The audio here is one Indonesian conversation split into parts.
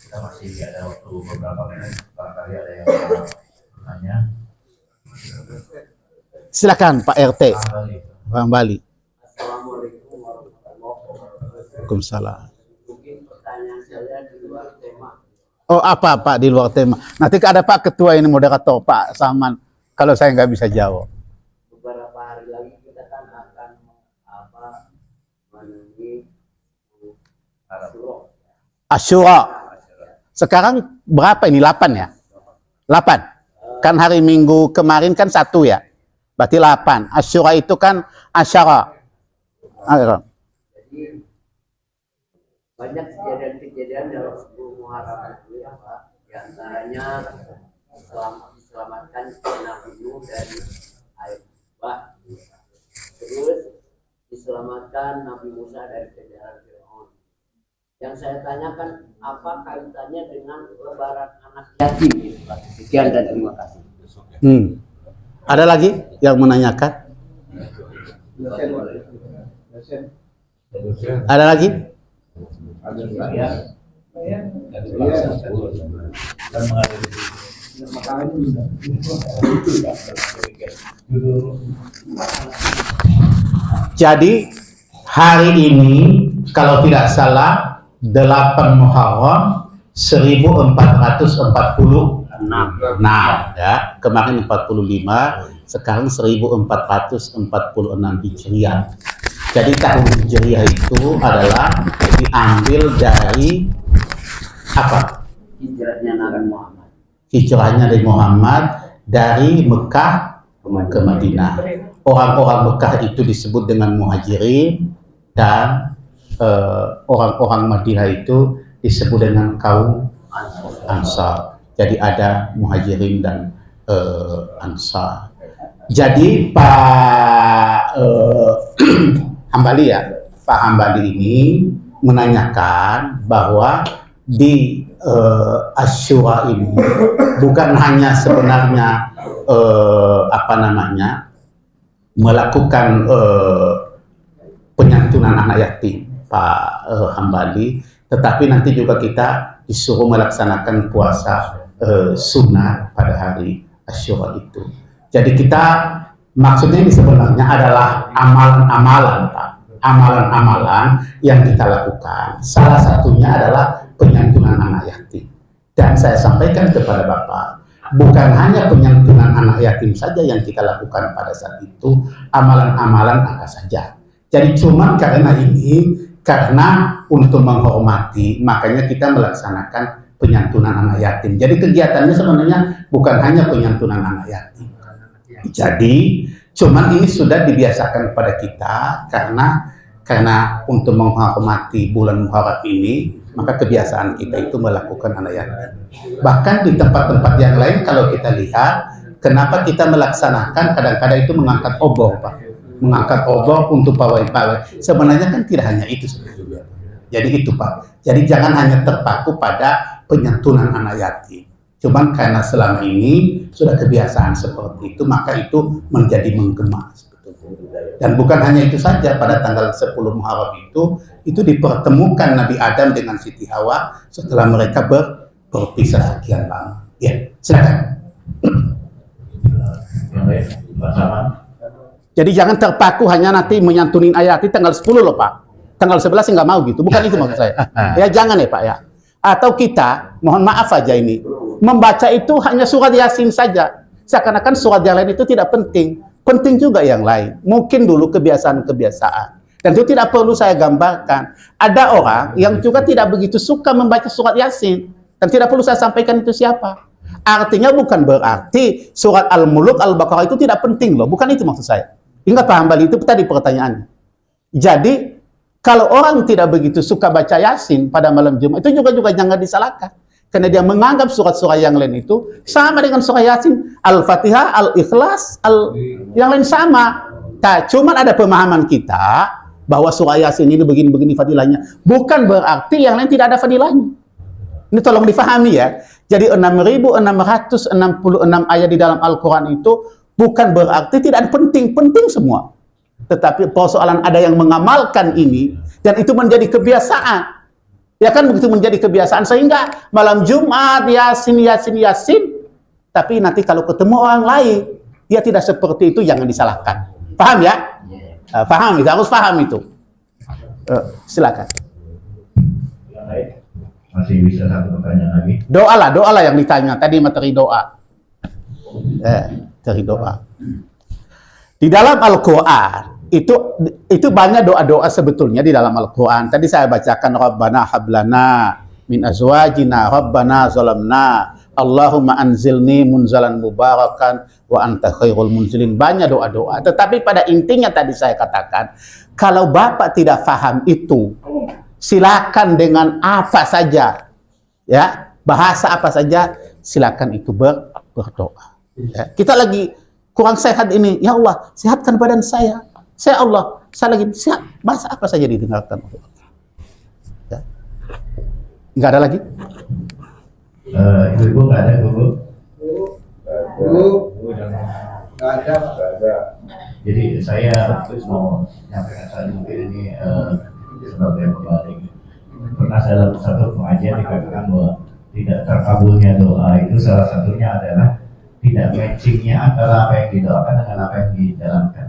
Kita masih ada waktu beberapa menit, barangkali ada yang mau bertanya. Silakan Pak RT. Bang Bali. Assalamualaikum warahmatullahi wabarakatuh. Waalaikumsalam. Mungkin pertanyaan saya di luar tema. Oh apa Pak di luar tema? Nanti ada Pak Ketua ini moderator Pak Saman. Kalau saya nggak bisa jawab. Beberapa hari lagi kita kan akan menemui Asyura. Sekarang berapa ini? 8 ya? 8. Kan hari Minggu kemarin kan 1 ya? Berarti 8. Asyura itu kan asyara. Jadi banyak kejadian-kejadian dalam 10 Muharram itu ya Pak. Di antaranya diselamatkan Nabi Nuh dari air bah. Terus diselamatkan Nabi Musa dari kejaran Firaun. Yang saya tanyakan, apa kaitannya dengan lebaran anak yatim? Sekian dan terima kasih. Ada lagi yang menanyakan? Ada lagi? Jadi hari ini kalau tidak salah 8 Muharram 1446 ya, kemarin 45, sekarang 1446 Hijriah. Jadi tahun Hijriah itu adalah diambil dari apa? Hijrahnya Nabi Muhammad. Hijrahnya Nabi Muhammad dari Mekah ke Madinah. Orang-orang Mekah itu disebut dengan Muhajirin dan orang-orang Madinah itu disebut dengan kaum Ansar. Jadi ada Muhajirin dan Ansar. Jadi Pak Hambali ya, Pak Hambali ini menanyakan bahwa di Asyura ini bukan hanya sebenarnya melakukan penyantunan anak yatim Pak Hambali, tetapi nanti juga kita disuruh melaksanakan puasa sunnah pada hari Asyura itu. Jadi kita maksudnya ini sebenarnya adalah amalan-amalan Pak, amalan-amalan yang kita lakukan. Salah satunya adalah penyantunan anak yatim. Dan saya sampaikan kepada Bapak, bukan hanya penyantunan anak yatim saja yang kita lakukan pada saat itu, amalan-amalan apa saja. Jadi cuma karena untuk menghormati, makanya kita melaksanakan penyantunan anak yatim. Jadi kegiatannya sebenarnya bukan hanya penyantunan anak yatim. Jadi cuman ini sudah dibiasakan kepada kita karena untuk menghormati bulan Muharram ini, maka kebiasaan kita itu melakukan anak yatim. Bahkan di tempat-tempat yang lain kalau kita lihat, kenapa kita melaksanakan kadang-kadang itu mengangkat obor Pak, mengangkat obor untuk pawai-pawai. Sebenarnya kan tidak hanya itu sebetulnya. Jadi itu Pak. Jadi jangan hanya terpaku pada penyantunan anak yatim. Cuman karena selama ini sudah kebiasaan seperti itu, maka itu menjadi menggema sebetulnya. Dan bukan hanya itu saja, pada tanggal 10 Muharram itu dipertemukan Nabi Adam dengan Siti Hawa setelah mereka berpisah sekian lama. Ya, silakan. Jadi jangan terpaku hanya nanti menyantunin ayat di tanggal 10 loh Pak. Tanggal 11 nggak mau gitu, bukan itu maksud saya. Ya jangan ya Pak ya. Atau kita, mohon maaf aja ini, membaca itu hanya surat Yasin saja. Seakan-akan surat yang lain itu tidak penting. Penting juga yang lain. Mungkin dulu kebiasaan-kebiasaan. Dan itu tidak perlu saya gambarkan. Ada orang yang juga tidak begitu suka membaca surat Yasin. Dan tidak perlu saya sampaikan itu siapa. Artinya bukan berarti surat Al-Muluk, Al-Baqarah itu tidak penting loh. Bukan itu maksud saya. Ingat Pak Hambali, itu tadi pertanyaannya. Jadi, kalau orang tidak begitu suka baca Yasin pada malam Jumat, itu juga jangan disalahkan. Karena dia menganggap surat-surat yang lain itu sama dengan surat Yasin. Al-Fatihah, Al-Ikhlas, yang lain sama. Nah, cuman ada pemahaman kita bahwa surat Yasin ini begini-begini fadilahnya. Bukan berarti yang lain tidak ada fadilahnya. Ini tolong difahami ya. Jadi 6.666 ayat di dalam Al-Quran itu bukan berarti tidak ada penting semua. Tetapi persoalan ada yang mengamalkan ini dan itu menjadi kebiasaan. Ya kan begitu menjadi kebiasaan sehingga malam Jumat Yasin, tapi nanti kalau ketemu orang lain dia tidak seperti itu, jangan disalahkan. Paham ya? Paham, itu harus paham itu. Silakan. Yang lain masih bisa satu pertanyaan lagi. Doa lah yang ditanya tadi, materi doa. Materi doa. Di dalam Al-Quran itu banyak doa-doa sebetulnya di dalam Al-Quran. Tadi saya bacakan Rabbana hablana min azwajina Rabbana zalamna Allahumma anzilni munzalan mubarakan wa anta khairul munzilin. Banyak doa-doa. Tetapi pada intinya tadi saya katakan, kalau Bapak tidak paham itu, silakan dengan apa saja, ya, bahasa apa saja, silakan itu berdoa. Ya. Kita lagi kurang sehat ini, ya Allah, sehatkan badan saya. Saya Allah, saya lagi sehat. Bahasa apa saja didengarkan. Ya. Nggak ada lagi? Ibu nggak ada, Bu. Nggak ada. Jadi saya mau menyampaikan tadi mungkin ini sebagai pembalik. Pernah dalam satu pengajian dikatakan bahwa tidak terkabulnya doa itu salah satunya adalah tidak matchingnya antara apa yang didoakan dengan apa yang dijalankan.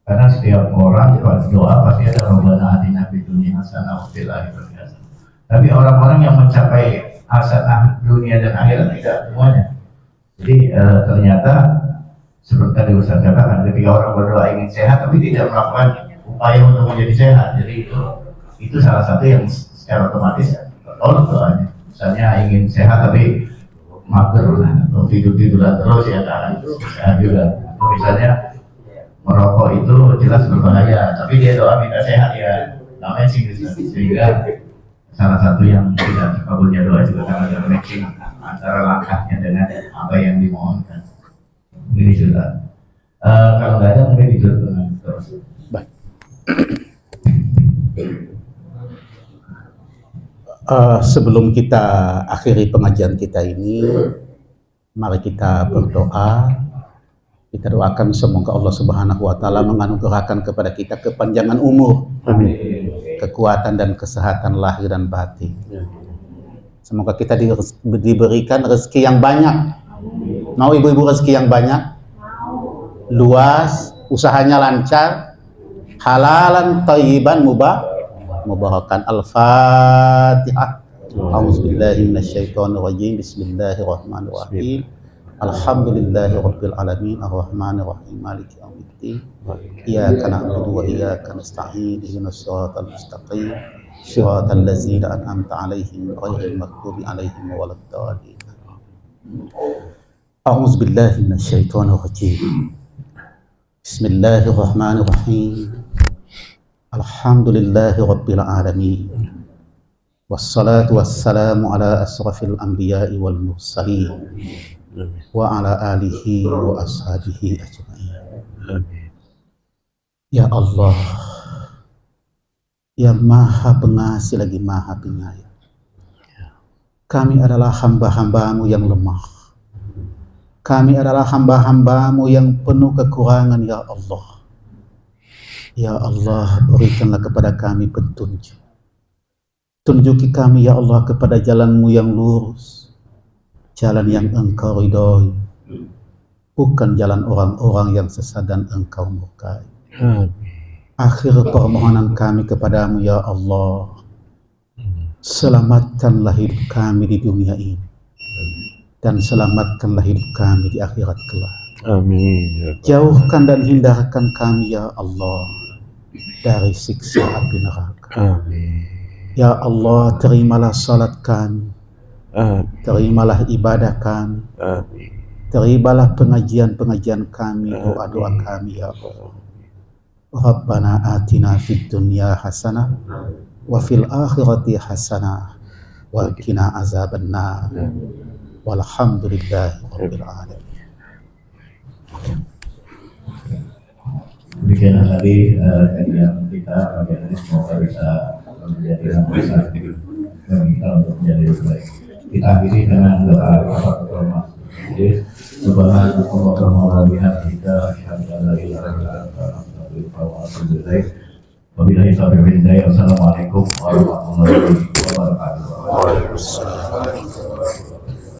Karena setiap orang doa pasti ada Rabbana atina fid dunya hasanah wa fil akhirati hasanah. Tapi orang-orang yang mencapai hasanah dunia dan akhirat tidak semuanya. Jadi ternyata seperti tadi Ustaz katakan, ketika orang berdoa ingin sehat tapi tidak melakukan upaya untuk menjadi sehat, jadi itu salah satu yang secara otomatis tertolak doanya. Misalnya ingin sehat tapi mager atau tidur-tiduran terus, ya kan sehat juga. Atau misalnya merokok itu jelas berbahaya, tapi dia doa minta sehat, ya namanya sehingga salah satu yang tidak terkabulnya doa juga karena ada matching antara langkahnya dengan apa yang dimohonkan. Ini sudah. Kalau nggak ada mungkin ditutup terus. Baik. Sebelum kita akhiri pengajian kita ini, mari kita berdoa. Kita doakan semoga Allah Subhanahu wa taala menganugerahkan kepada kita kepanjangan umur, kekuatan dan kesehatan lahir dan batin. Semoga kita diberikan rezeki yang banyak. Mau ibu-ibu rezeki yang banyak? Luas, usahanya lancar, halalan thayyiban mubarakan. Al-Fatihah. A'udzubillahi minasyaitonirrajim. Bismillahirrahmanirrahim. Alhamdulillahi rabbil alamin arrahmanir rahim maliki yaumiddin. Iyyaka na'budu wa iyyaka nasta'in. Ihdinas siratal mustaqim. Shiratal ladzina an'amta 'alaihim ghairil maghdubi 'alaihim waladdallin. A'udzubillahi minasyaitonir rajim. Bismillahirrahmanirrahim. Alhamdulillahi rabbil alamin. Wassalatu wassalamu ala asrafil anbiya'i wal mursalin wa ala alihi wa ashabihi ajma'in. Ya Allah, yang maha pengasih lagi maha penyayang, kami adalah hamba-hambamu yang lemah. Kami adalah hamba-hambamu yang penuh kekurangan, ya Allah. Ya Allah, berikanlah kepada kami petunjuk. Tunjuki kami, ya Allah, kepada jalan-Mu yang lurus, jalan yang Engkau ridhoi, bukan jalan orang-orang yang sesat dan Engkau murkai. Akhir permohonan kami kepadamu, ya Allah, selamatkanlah hidup kami di dunia ini, dan selamatkanlah hidup kami di akhirat kelak. Amin. Jauhkan dan hindarkan kami, ya Allah, dari siksa api neraka. Amin. Ya Allah, terimalah salat kami, terimalah ibadah kami, terimalah pengajian-pengajian kami, doa-doa kami, ya Allah. Rabbana atina fid dunya hasanah wa fil akhirati hasanah wa qina azabannar. Walhamdulillahi rabbil alamin. Demikian tadi kajian kita pagi hari, semoga bisa menjadi landasan bagi kita untuk menjadi lebih baik. Kita akhiri dengan doa kafaratul majlis. Subhanallah wa bihamdihi, asyhadu an la ilaha illa anta, astaghfiruka wa atubu ilaik. Wabillahi taufiq wal hidayah. Wassalamualaikum warahmatullahi wabarakatuh. Waalaikumsalam.